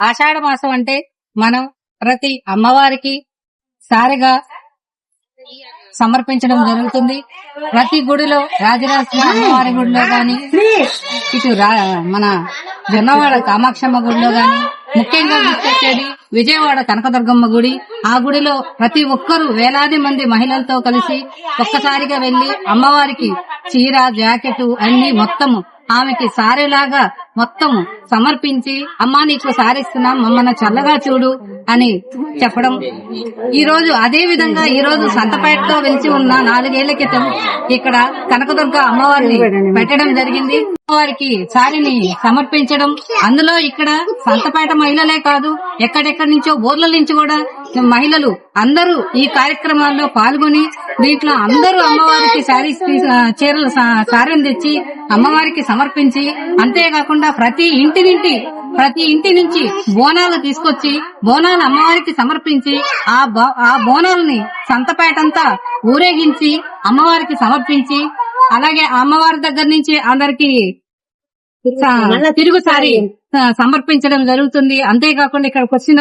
ఆషాఢ మాసం అంటే మనం ప్రతి అమ్మవారికి సారిగా సమర్పించడం జరుగుతుంది. ప్రతి గుడిలో రాజరాజేశ్వరి అమ్మవారి గుడిలో గాని, ఇటు మన జొన్నవాడ కామాక్షమ్మ గుడిలో గాని, ముఖ్యంగా గుర్తొచ్చేది విజయవాడ కనకదుర్గమ్మ గుడి. ఆ గుడిలో ప్రతి ఒక్కరూ వేలాది మంది మహిళలతో కలిసి ఒక్కసారిగా వెళ్లి అమ్మవారికి చీర, జాకెట్ అన్ని మొత్తము ఆమెకి సారీలాగా మొత్తం సమర్పించి, అమ్మా నీకు సారిస్తున్నాం, మమ్మల్ని చల్లగా చూడు అని చెప్పడం. ఈ రోజు అదే విధంగా ఈ రోజు సంతపేటలో వెలిసి ఉన్న 4 ఏళ్ల క్రితం ఇక్కడ కనకదుర్గ అమ్మవారిని పెట్టడం జరిగింది. అమ్మవారికి సారిని సమర్పించడం. అందులో ఇక్కడ సంతపేట మహిళలే కాదు, ఎక్కడెక్కడి నుంచో ఊర్ల నుంచి కూడా మహిళలు అందరూ ఈ కార్యక్రమాల్లో పాల్గొని దీంట్లో అందరూ అమ్మవారికి చీరలు సారీని తెచ్చి అమ్మవారికి సమర్పించి, అంతేకాకుండా ప్రతి ఇంటి నుంచి బోనాలు తీసుకొచ్చి బోనాలు అమ్మవారికి సమర్పించి ఆ బోనాలని సంతపేటంతా ఊరేగించి అమ్మవారికి సమర్పించి, అలాగే అమ్మవారి దగ్గర నుంచి అందరికి తిరుగుసారి సమర్పించడం జరుగుతుంది. అంతేకాకుండా ఇక్కడికి వచ్చిన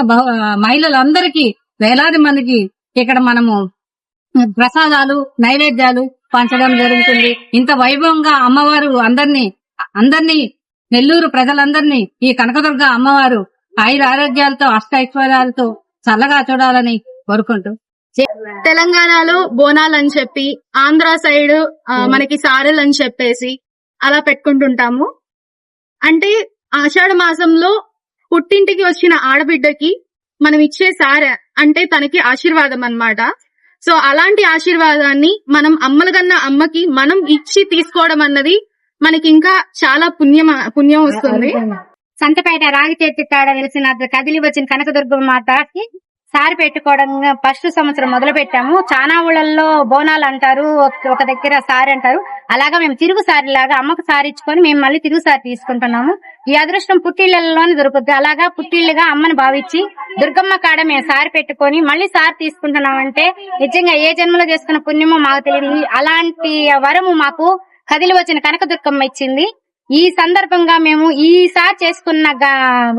మహిళలందరికీ వేలాది మందికి ఇక్కడ మనము ప్రసాదాలు, నైవేద్యాలు పంచడం జరుగుతుంది. ఇంత వైభవంగా అమ్మవారు అందరినీ నెల్లూరు ప్రజలందరినీ ఈ కనకదుర్గ అమ్మవారు ఆయుర ఆరోగ్యాలతో అష్టైశ్వర్యాలతో చల్లగా చూడాలని కోరుకుంటూ, తెలంగాణలో బోనాలు అని చెప్పి, ఆంధ్ర సైడ్ మనకి సారెలు అని చెప్పేసి అలా పెట్టుకుంటుంటాము. అంటే ఆషాఢ మాసంలో పుట్టింటికి వచ్చిన ఆడబిడ్డకి మనం ఇచ్చే సారె అంటే తనకి ఆశీర్వాదం అన్నమాట. సో అలాంటి ఆశీర్వాదాన్ని మనం అమ్మలగన్న అమ్మకి మనం ఇచ్చి తీసుకోవడం అన్నది మనకి ఇంకా చాలా పుణ్యం వస్తుంది. సంతపేట రాగి చేతి కాడ వెలిసిన కదిలి వచ్చిన కనకదుర్గ మాతకి సారి పెట్టుకోవడం ఫస్ట్ సంవత్సరం మొదలు పెట్టాము. చాలా ఊళ్ళల్లో బోనాలు అంటారు, ఒక దగ్గర సారి అంటారు. అలాగా మేము తిరుగు సారి లాగా అమ్మకు సారి ఇచ్చుకొని మేము మళ్ళీ తిరుగు సారి తీసుకుంటున్నాము. ఈ అదృష్టం పుట్టిళ్లలోనే దొరుకుతుంది. అలాగా పుట్టిళ్లుగా అమ్మని భావించి దుర్గమ్మ కాడ మేము సారి పెట్టుకొని మళ్ళీ సారి తీసుకుంటున్నామంటే నిజంగా ఏ జన్మలో చేసుకున్న పుణ్యమో మాకు తెలియదు. అలాంటి వరము మాకు కదిలి వచ్చిన కనకదుర్గమ్మ ఇచ్చింది. ఈ సందర్భంగా మేము ఈసారి చేసుకున్న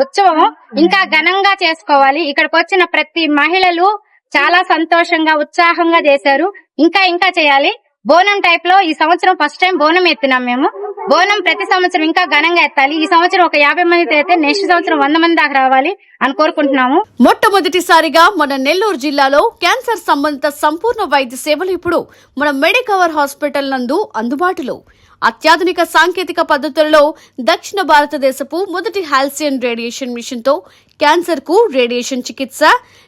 ఉత్సవం ఇంకా ఘనంగా చేసుకోవాలి. ఇక్కడికి వచ్చిన ప్రతి మహిళలు చాలా సంతోషంగా ఉత్సాహంగా చేశారు. ఇంకా చేయాలి. బోనం టైప్ లో ఈ సంవత్సరం ఫస్ట్ టైం బోనం ఎత్తినాం మేము. బోనం ప్రతి సంవత్సరం ఇంకా ఘనంగా ఎత్తాలి. ఈ సంవత్సరం ఒక 50 మంది అయితే నెక్స్ట్ సంవత్సరం 100 మంది దాకా రావాలి అని కోరుకుంటున్నాము. మొట్టమొదటిసారిగా మన నెల్లూరు జిల్లాలో క్యాన్సర్ సంబంధిత సంపూర్ణ వైద్య సేవలు ఇప్పుడు మన మెడికవర్ హాస్పిటల్ నందు అందుబాటులో. అత్యాధునిక సాంకేతిక పద్ధతుల్లో దక్షిణ భారతదేశపు మొదటి హాల్సియన్ రేడియేషన్ మిషన్ తో క్యాన్సర్ కు రేడియేషన్ చికిత్స,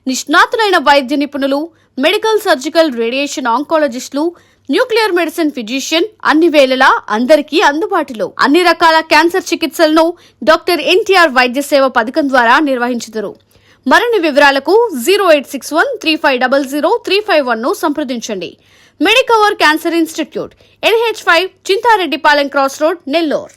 నిష్ణాతులైన వైద్య నిపుణులు, మెడికల్ సర్జికల్ రేడియేషన్ ఆంకాలజిస్టులు, న్యూక్లియర్ మెడిసిన్ ఫిజిషియన్ అన్ని వేళలా అందరికీ అందుబాటులో. అన్ని రకాల క్యాన్సర్ చికిత్సలను డాక్టర్ ఎన్టీఆర్ వైద్య సేవ పథకం ద్వారా నిర్వహించుదురు. మరిన్ని వివరాలకు 086135003551 ను సంప్రదించండి. Medicover cancer institute, NH5, Chintareddypalem cross road, Nellore.